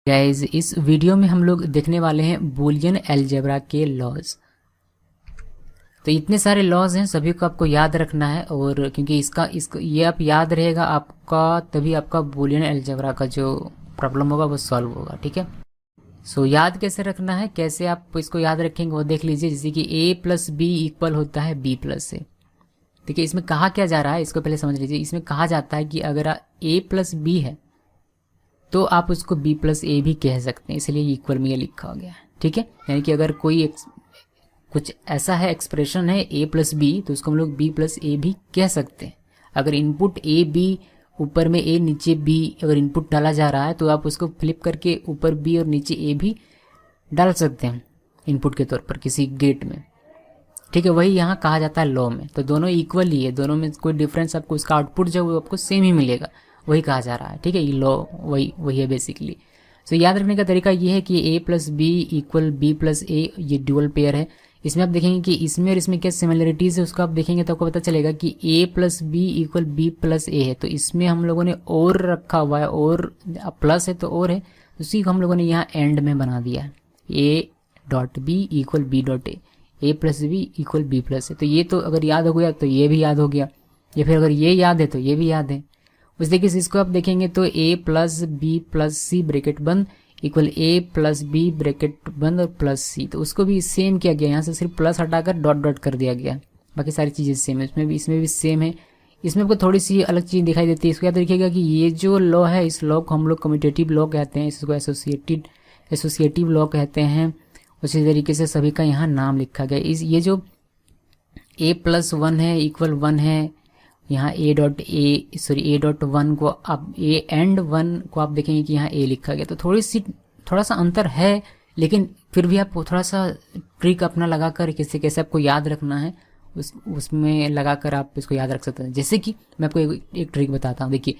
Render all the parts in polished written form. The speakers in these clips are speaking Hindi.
गाइस इस वीडियो में हम लोग देखने वाले हैं बूलियन अलजेब्रा के लॉज। तो इतने सारे लॉज हैं, सभी को आपको याद रखना है। और क्योंकि इसका ये आप याद रहेगा आपका, तभी आपका बूलियन अलजेब्रा का जो प्रॉब्लम होगा वो सॉल्व होगा। ठीक है, सो याद कैसे रखना है, कैसे आप इसको याद रखेंगे वो देख लीजिए। जैसे कि a प्लस बी इक्वल होता है b प्लस से। ठीक है, इसमें कहा क्या जा रहा है इसको पहले समझ लीजिए। इसमें कहा जाता है कि अगर a प्लस बी है तो आप उसको b प्लस ए भी कह सकते हैं, इसलिए इक्वल में ये लिखा गया है। ठीक है, यानी कि अगर कोई कुछ ऐसा है, एक्सप्रेशन है a प्लस बी, तो उसको हम लोग b प्लस ए भी कह सकते हैं। अगर इनपुट a b, ऊपर में a नीचे b अगर इनपुट डाला जा रहा है तो आप उसको फ्लिप करके ऊपर b और नीचे a भी डाल सकते हैं इनपुट के तौर पर किसी गेट में। ठीक है, वही यहाँ कहा जाता है लॉ में। तो दोनों इक्वल ही है, दोनों में कोई डिफरेंस आपको, उसका आउटपुट जो आपको सेम ही मिलेगा, वही कहा जा रहा है। ठीक है, ये लॉ वही है बेसिकली। सो याद रखने का तरीका ये है कि a plus B equal B plus A, ये ड्यूअल पेयर है। इसमें आप देखेंगे कि इसमें और इसमें क्या सिमिलरिटीज़ है, उसको आप देखेंगे तो आपको पता चलेगा कि a plus B equal B plus A है। तो इसमें हम लोगों ने और रखा हुआ है, और प्लस है तो और है, उसी को हम लोगों ने यहाँ एंड में बना दिया है। a dot B equal B dot A plus B equal B plus A. तो ये तो अगर याद हो गया तो ये भी याद हो गया, या फिर अगर ये याद है तो ये भी याद है। उस तरीके से इसको आप देखेंगे तो a plus B plus C bracket बंद equal a plus B bracket बंद और प्लस सी। तो उसको भी सेम किया गया, यहाँ से सिर्फ प्लस हटाकर डॉट डॉट कर दिया गया, बाकी सारी चीज़ें सेम है। इसमें भी सेम है। इसमें आपको थोड़ी सी अलग चीज़ दिखाई देती है। इसको याद रखिएगा कि ये जो लॉ है, इस लॉ को हम लोग कम्यूटेटिव लॉ कहते हैं, इसको एसोसिएटिव लॉ कहते हैं। उसी तरीके से सभी का यहाँ नाम लिखा गया। ये जो a प्लस वन है इक्वल वन है, यहाँ a डॉट वन को आप a एंड वन को आप देखेंगे कि यहाँ a लिखा गया। तो थोड़ा सा अंतर है, लेकिन फिर भी आप थोड़ा सा ट्रिक अपना लगाकर कैसे आपको याद रखना है, उसमें लगाकर आप इसको याद रख सकते हैं। जैसे कि मैं आपको एक ट्रिक बताता हूँ। देखिए,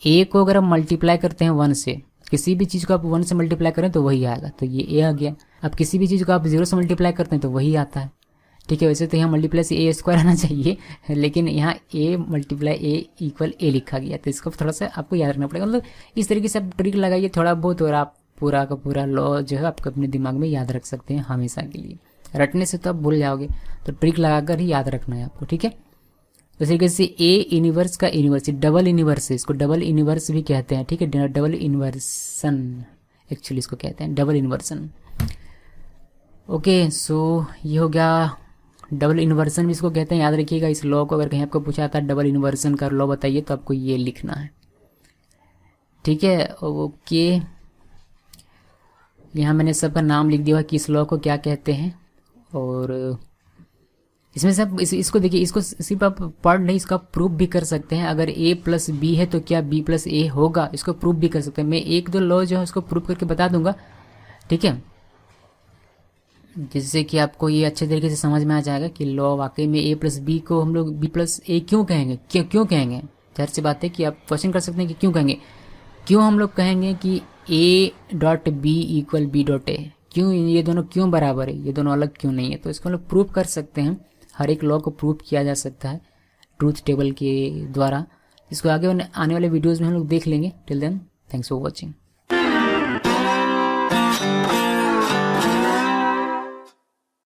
a को अगर हम मल्टीप्लाई करते हैं 1 से, किसी भी चीज़ को आप 1 से मल्टीप्लाई करें तो वही आएगा, तो ये a आ गया। अब किसी भी चीज़ को आप 0 से मल्टीप्लाई करते हैं तो वही आता है। ठीक है, वैसे तो यहाँ मल्टीप्लाई से a स्क्वायर आना चाहिए, लेकिन यहाँ a multiply a equal a लिखा गया। तो इसको थोड़ा सा आपको याद रखना पड़ेगा। मतलब इस तरीके से आप ट्रिक लगाइए थोड़ा बहुत, और आप पूरा का पूरा लॉ जो है आपको अपने दिमाग में याद रख सकते हैं हमेशा के लिए। रटने से तो आप भूल जाओगे, तो ट्रिक लगाकर ही याद रखना है आपको। ठीक है, तो इस तरीके से a इनिवर्स का इनिवर्स, डबल इनिवर्स है, इसको डबल इनिवर्स भी कहते हैं। ठीक है, डबल इन्वर्सन एक्चुअली इसको कहते हैं, डबल इन्वर्सन। ओके, सो ये हो गया डबल इन्वर्सन भी इसको कहते हैं, याद रखिएगा इस लॉ को। अगर कहीं आपको पूछा था डबल इन्वर्सन का लॉ बताइए, तो आपको ये लिखना है। ठीक है, ओके, यहाँ मैंने सबका नाम लिख दिया कि इस लॉ को क्या कहते हैं। और इसमें सब इसको देखिए, इसको सिर्फ आप पढ़ नहीं, इसका प्रूफ भी कर सकते हैं। अगर a प्लस बी है तो क्या b प्लस ए होगा, इसको प्रूफ भी कर सकते हैं। मैं एक दो लॉ जो है उसको प्रूफ करके बता दूंगा। ठीक है, जिससे कि आपको ये अच्छे तरीके से समझ में आ जाएगा कि लॉ वाकई में a प्लस बी को हम लोग b प्लस ए क्यों कहेंगे। क्यों कहेंगे, जाहिर सी बात है कि आप क्वेश्चन कर सकते हैं कि क्यों कहेंगे, क्यों हम लोग कहेंगे कि a dot B equal B dot A, क्यों ये दोनों क्यों बराबर है, ये दोनों अलग क्यों नहीं है। तो इसको हम लोग प्रूफ कर सकते हैं, हर एक लॉ को प्रूफ किया जा सकता है ट्रूथ टेबल के द्वारा। इसको आगे आने वाले वीडियोज़ में हम लोग देख लेंगे। Till then, thanks for watching.